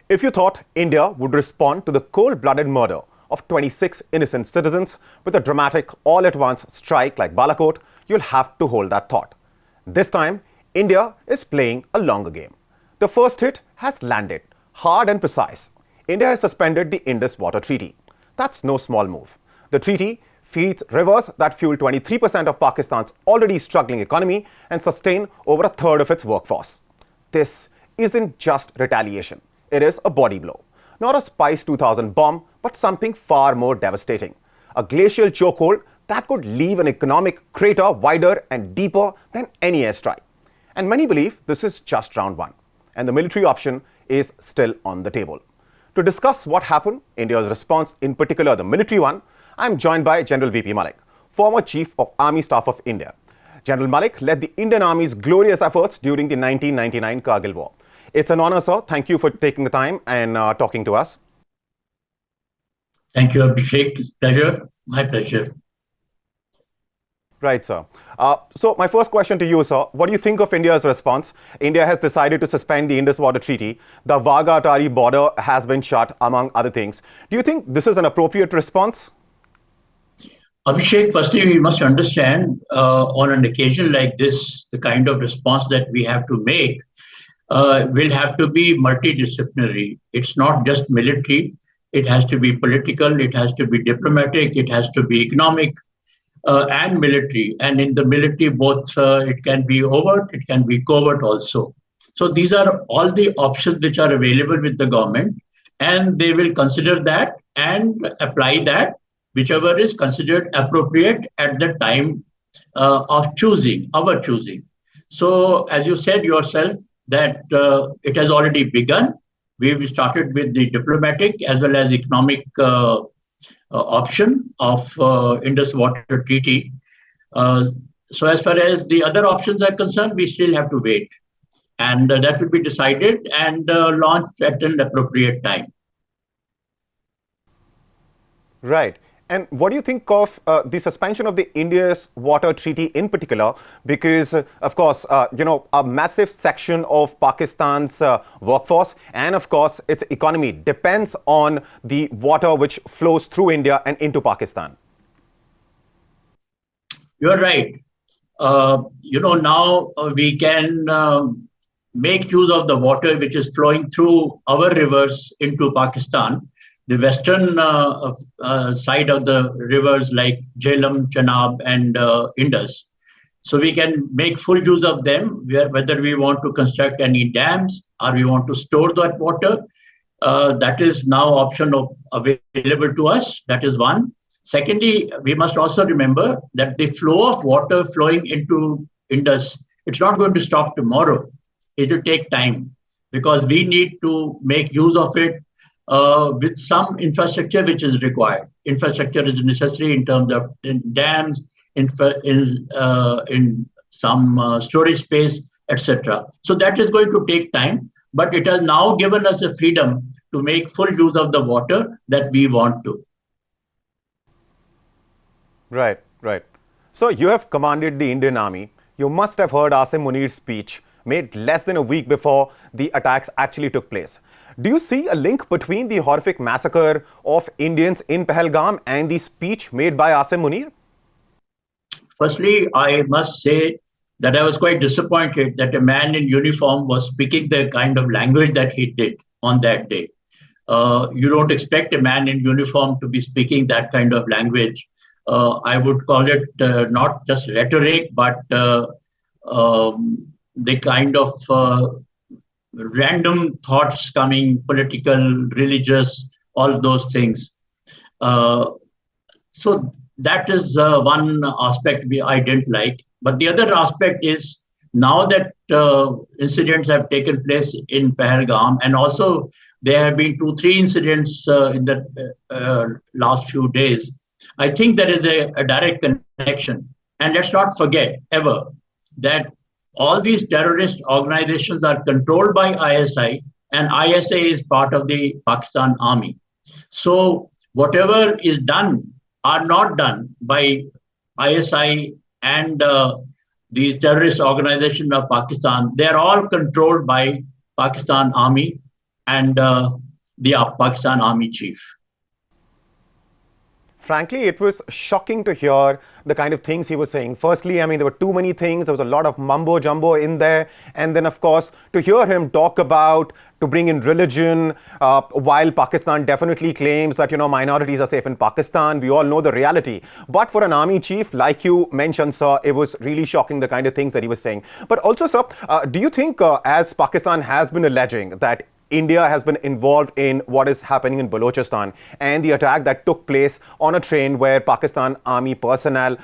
If you thought India would respond to the cold-blooded murder of 26 innocent citizens with a dramatic all-at-once strike like Balakot, you'll have to hold that thought. This time, India is playing a longer game. The first hit has landed, hard and precise. India has suspended the Indus Water Treaty. That's no small move. The treaty feeds rivers that fuel 23% of Pakistan's already struggling economy and sustain over a third of its workforce. This isn't just retaliation. It is a body blow. Not a Spice 2000 bomb, but something far more devastating. A glacial chokehold that could leave an economic crater wider and deeper than any airstrike. And many believe this is just round one, and the military option is still on the table. To discuss what happened, India's response, in particular the military one, I'm joined by General VP Malik, former Chief of Army Staff of India. General Malik led the Indian Army's glorious efforts during the 1999 Kargil War. It's an honor, sir. Thank you for taking the time and talking to us. Thank you, Abhishek. It's pleasure. My pleasure. Right, sir. So my first question to you, sir, what do you think of India's response? India has decided to suspend the Indus Water Treaty. The Wagah-Atari border has been shut, among other things. Do you think this is an appropriate response? Abhishek, firstly, we must understand on an occasion like this, the kind of response that we have to make will have to be multidisciplinary. It's not just military. It has to be political. It has to be diplomatic. It has to be economic. And military. And in the military, both it can be overt, it can be covert also. So these are all the options which are available with the government, and they will consider that and apply that, whichever is considered appropriate at the time of choosing, our choosing. So as you said yourself, that it has already begun. We've started with the diplomatic as well as economic option of Indus Water Treaty. So as far as the other options are concerned, we still have to wait. And that will be decided and launched at an appropriate time. Right. And what do you think of the suspension of the Indus Water Treaty in particular? Because, of course, a massive section of Pakistan's workforce and, of course, its economy depends on the water which flows through India and into Pakistan. You're right. Now we can make use of the water which is flowing through our rivers into Pakistan. The western side of the rivers like Jhelum, Chenab, and Indus. So we can make full use of them, whether we want to construct any dams or we want to store that water. That is now option available to us. That is one. Secondly, we must also remember that the flow of water flowing into Indus, it's not going to stop tomorrow. It will take time because we need to make use of it with some infrastructure which is required. Infrastructure is necessary in terms of dams, in some storage space, etc. So that is going to take time, but it has now given us the freedom to make full use of the water that we want to. Right, right. So you have commanded the Indian Army. You must have heard Asim Munir's speech made less than a week before the attacks actually took place. Do you see a link between the horrific massacre of Indians in Pahalgam and the speech made by Asim Munir? Firstly, I must say that I was quite disappointed that a man in uniform was speaking the kind of language that he did on that day. You don't expect a man in uniform to be speaking that kind of language. I would call it not just rhetoric, but the kind of random thoughts coming, political, religious, all those things. So that is one aspect I didn't like. But the other aspect is now that incidents have taken place in Pahalgam, and also there have been 2-3 incidents in the last few days, I think there is a direct connection. And let's not forget ever that all these terrorist organizations are controlled by ISI, and ISI is part of the Pakistan Army. So whatever is done are not done by ISI and these terrorist organizations of Pakistan. They are all controlled by Pakistan Army. and the Pakistan Army chief. Frankly, it was shocking to hear the kind of things he was saying. Firstly, I mean, there were too many things. There was a lot of mumbo jumbo in there. And then, of course, to hear him talk about to bring in religion, while Pakistan definitely claims that, minorities are safe in Pakistan. We all know the reality. But for an army chief, like you mentioned, sir, it was really shocking the kind of things that he was saying. But also, sir, do you think, as Pakistan has been alleging that India has been involved in what is happening in Balochistan and the attack that took place on a train where Pakistan army personnel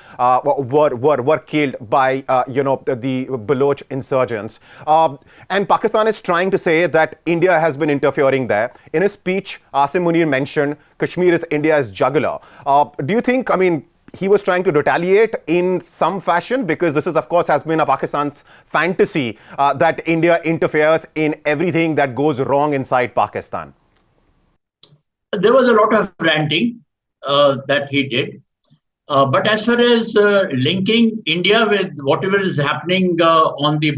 were killed by the Baloch insurgents, and Pakistan is trying to say that India has been interfering there. In his speech, Asim Munir mentioned Kashmir is India's jugular. Do you think, he was trying to retaliate in some fashion, because this is, of course, has been a Pakistan's fantasy that India interferes in everything that goes wrong inside Pakistan? There was a lot of ranting that he did. But as far as linking India with whatever is happening on the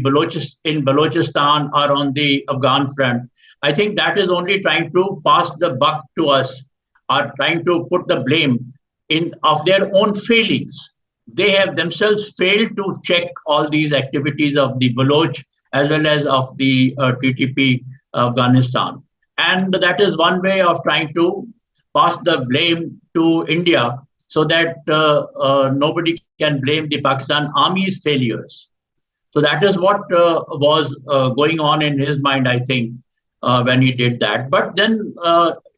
in Balochistan or on the Afghan front, I think that is only trying to pass the buck to us, or trying to put the blame of their own failings. They have themselves failed to check all these activities of the Baloch as well as of the TTP Afghanistan. And that is one way of trying to pass the blame to India, so that nobody can blame the Pakistan Army's failures. So that is what was going on in his mind, I think, when he did that. But then,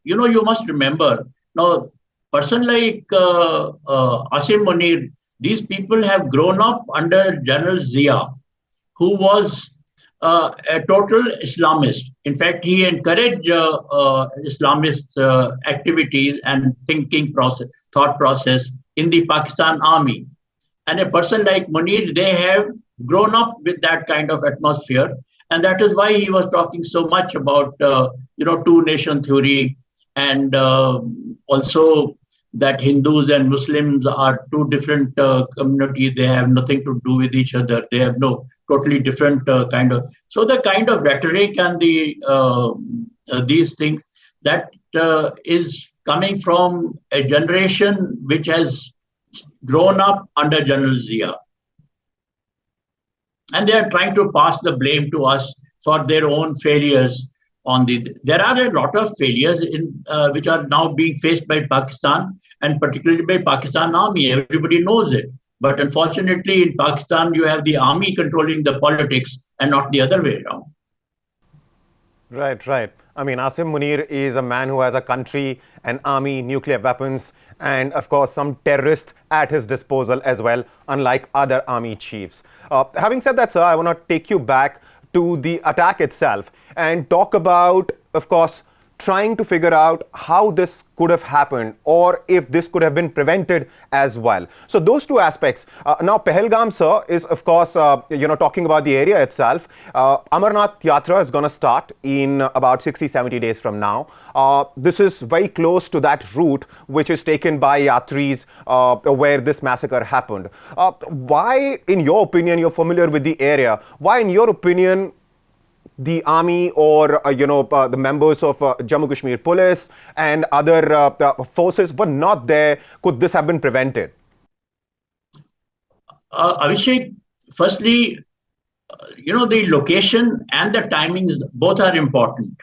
you must remember, now, person like Asim Munir, these people have grown up under General Zia, who was a total Islamist. In fact, he encouraged Islamist activities and thought process in the Pakistan Army. And a person like Munir, they have grown up with that kind of atmosphere. And that is why he was talking so much about, two-nation theory, and also that Hindus and Muslims are two different communities. They have nothing to do with each other. They have no totally different kind of. So the kind of rhetoric and these things that is coming from a generation which has grown up under General Zia. And they are trying to pass the blame to us for their own failures. There are a lot of failures which are now being faced by Pakistan, and particularly by Pakistan Army. Everybody knows it. But unfortunately, in Pakistan, you have the army controlling the politics and not the other way around. Right. Asim Munir is a man who has a country, an army, nuclear weapons, and of course some terrorists at his disposal as well, unlike other army chiefs. Having said that, sir, I want to take you back to the attack itself and talk about, of course, trying to figure out how this could have happened, or if this could have been prevented as well. So those two aspects. Now, Pahalgam, sir, is, of course, talking about the area itself. Amarnath Yatra is going to start in about 60-70 days from now. This is very close to that route which is taken by Yatris where this massacre happened. Why, in your opinion, you're familiar with the area, why, in your opinion, the army or, the members of Jammu Kashmir police and other forces were not there? Could this have been prevented? Abhishek, firstly, the location and the timings, both are important.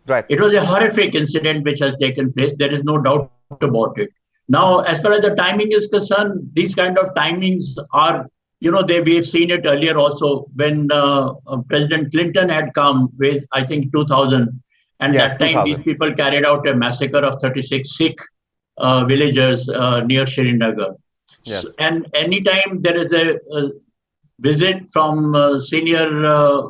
Right. It was a horrific incident which has taken place. There is no doubt about it. Now, as far as the timing is concerned, these kind of timings are, we have seen it earlier also when President Clinton had come with, I think, 2000. And yes, that time 2000. These people carried out a massacre of 36 Sikh villagers near Srinagar. Yes. And anytime there is a visit from senior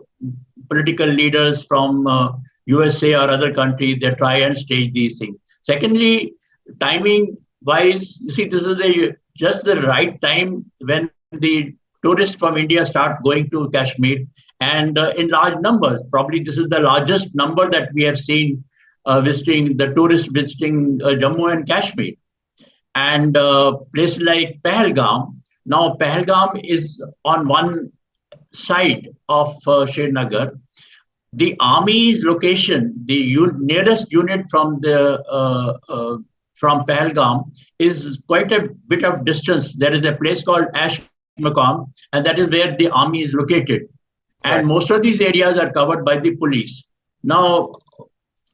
political leaders from USA or other countries, they try and stage these things. Secondly, timing wise, you see, this is just the right time when the tourists from India start going to Kashmir, and in large numbers. Probably this is the largest number that we have seen visiting Jammu and Kashmir. And places like Pahalgam. Now, Pahalgam is on one side of Srinagar. the army's location, the nearest unit from Pahalgam is quite a bit of distance. There is a place called Ash Maqam, and that is where the army is located. And Right. most of these areas are covered by the police. Now,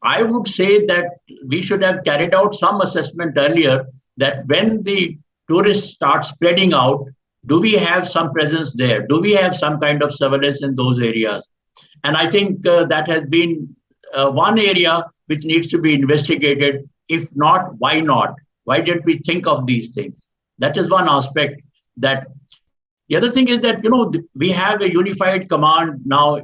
I would say that we should have carried out some assessment earlier that when the tourists start spreading out, do we have some presence there? Do we have some kind of surveillance in those areas? And I think that has been one area which needs to be investigated. If not, why not? Why didn't we think of these things? That is one aspect. That the other thing is that we have a unified command now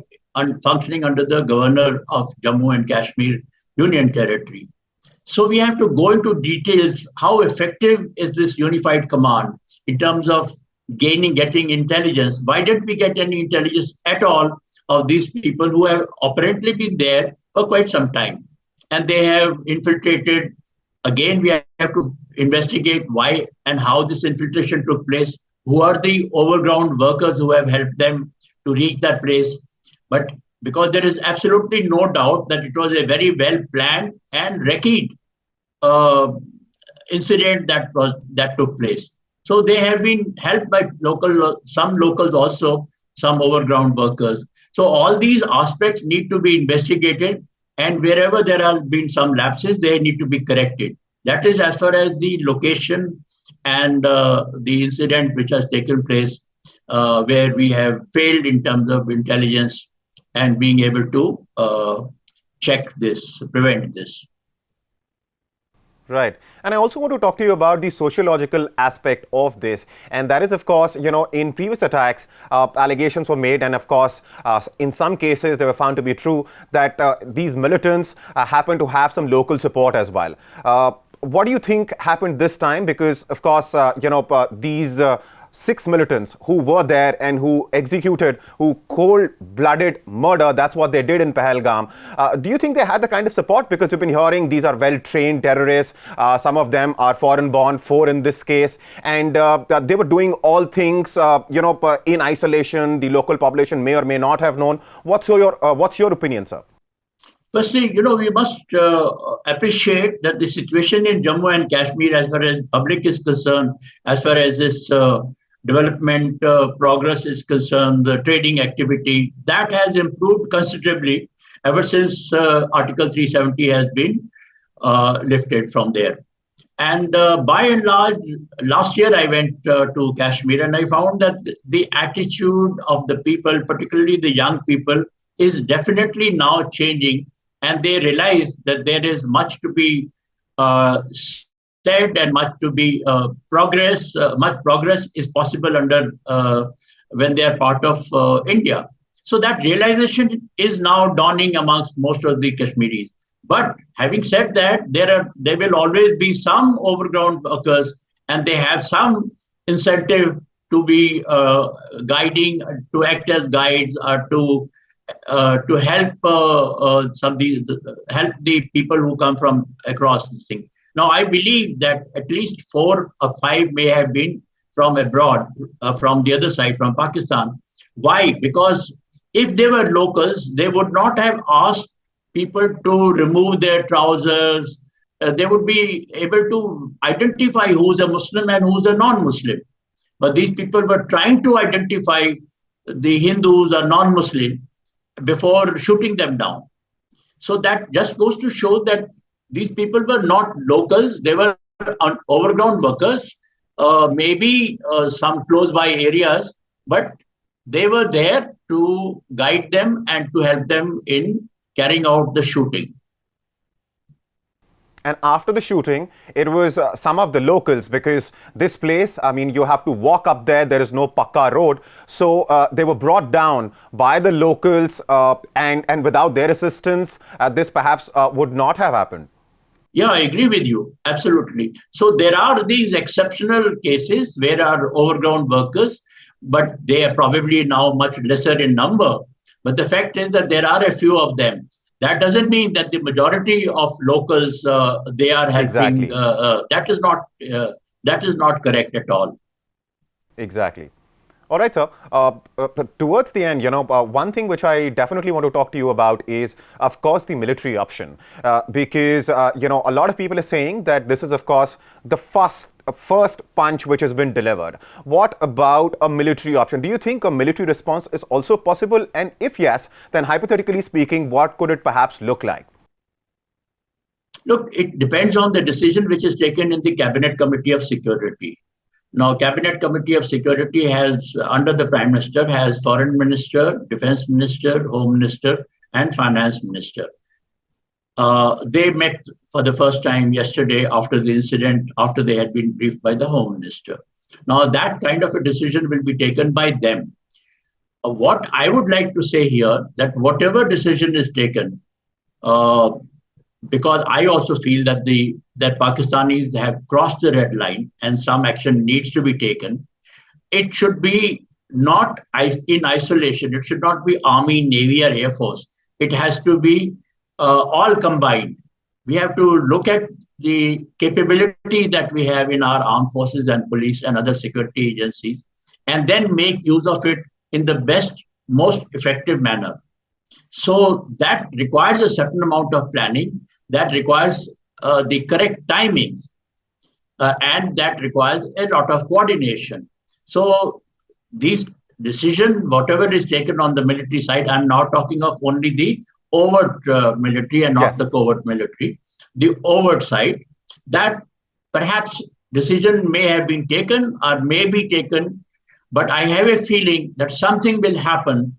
functioning under the governor of Jammu and Kashmir Union Territory. So we have to go into details. How effective is this unified command in terms of getting intelligence? Why didn't we get any intelligence at all of these people who have apparently been there for quite some time? And they have infiltrated. Again, we have to investigate why and how this infiltration took place. Who are the overground workers who have helped them to reach that place? But because there is absolutely no doubt that it was a very well planned and recce uh, incident that took place. So they have been helped by some locals also, some overground workers. So all these aspects need to be investigated, and wherever there have been some lapses, they need to be corrected. That is as far as the location and the incident which has taken place, where we have failed in terms of intelligence and being able to check this, prevent this. Right. And I also want to talk to you about the sociological aspect of this. And that is, of course, in previous attacks, allegations were made. And of course, in some cases, they were found to be true that these militants happen to have some local support as well. What do you think happened this time? Because, of course, these 6 militants who were there and who executed, who cold-blooded murder, that's what they did in Pahalgam. Do you think they had the kind of support? Because we've been hearing these are well-trained terrorists. Some of them are foreign-born, 4 in this case. And they were doing all things, in isolation. The local population may or may not have known. What's your opinion, sir? Firstly, we must appreciate that the situation in Jammu and Kashmir, as far as public is concerned, as far as this development progress is concerned, the trading activity, that has improved considerably ever since Article 370 has been lifted from there. And by and large, last year I went to Kashmir and I found that the attitude of the people, particularly the young people, is definitely now changing. And they realize that there is much to be said and much to be progress. Much progress is possible when they are part of India. So that realization is now dawning amongst most of the Kashmiris. But having said that, there will always be some overground workers, and they have some incentive to be guiding, to act as guides, or to help help the people who come from across this thing. Now, I believe that at least 4 or 5 may have been from abroad, from the other side, from Pakistan. Why? Because if they were locals, they would not have asked people to remove their trousers. They would be able to identify who's a Muslim and who's a non-Muslim. But these people were trying to identify the Hindus or non-Muslim before shooting them down. So that just goes to show that these people were not locals. They were overground workers, maybe some close by areas, but they were there to guide them and to help them in carrying out the shooting. And after the shooting, it was some of the locals, because this place, I mean, you have to walk up there. There is no Pakka road. So they were brought down by the locals, and without their assistance, this perhaps would not have happened. Yeah, I agree with you. Absolutely. So there are these exceptional cases where are overground workers, but they are probably now much lesser in number. But the fact is that there are a few of them. That doesn't mean that the majority of locals they are helping. Exactly. That is not correct at all. Exactly. All right, sir. Towards the end, one thing which I definitely want to talk to you about is, of course, the military option. Because, a lot of people are saying that this is, of course, the first punch which has been delivered. What about a military option? Do you think a military response is also possible? And if yes, then hypothetically speaking, what could it perhaps look like? Look, it depends on the decision which is taken in the Cabinet Committee of Security. Now, Cabinet Committee of Security has, under the Prime Minister, has Foreign Minister, Defense Minister, Home Minister, and Finance Minister. They met for the first time yesterday after the incident, after they had been briefed by the Home Minister. Now, that kind of a decision will be taken by them. What I would like to say here, that whatever decision is taken, because I also feel that that Pakistanis have crossed the red line and some action needs to be taken. It should be not in isolation. It should not be Army, Navy, or Air Force. It has to be all combined. We have to look at the capability that we have in our armed forces and police and other security agencies, and then make use of it in the best, most effective manner. So that requires a certain amount of planning, that requires the correct timings, and that requires a lot of coordination. So these decisions, whatever is taken on the military side, I'm now talking of only the overt military and not the covert military, the overt side, that perhaps decision may have been taken or may be taken, but I have a feeling that something will happen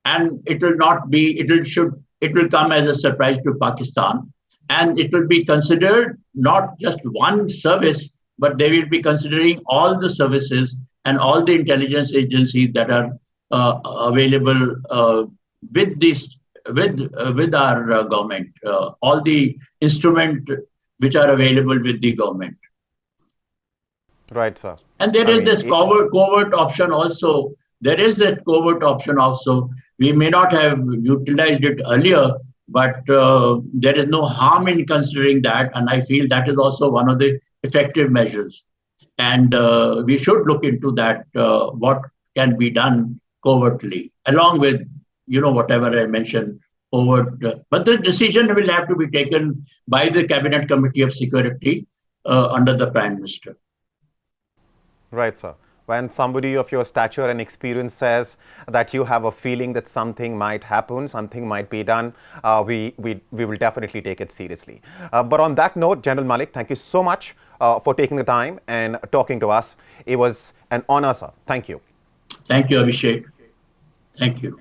and it will not be, it will come as a surprise to Pakistan, and it will be considered not just one service, but they will be considering all the services and all the intelligence agencies that are available with this, with our government, all the instruments which are available with the government. Right, sir. And there is this covert option also. There is that covert option also. We may not have utilized it earlier, but there is no harm in considering that. And I feel that is also one of the effective measures. And we should look into that, what can be done covertly, along with, whatever I mentioned, overt. But the decision will have to be taken by the Cabinet Committee of Security under the Prime Minister. Right, sir. When somebody of your stature and experience says that you have a feeling that something might happen, something might be done, we will definitely take it seriously. But on that note, General Malik, thank you so much for taking the time and talking to us. It was an honor, sir. Thank you. Thank you, Abhishek. Thank you.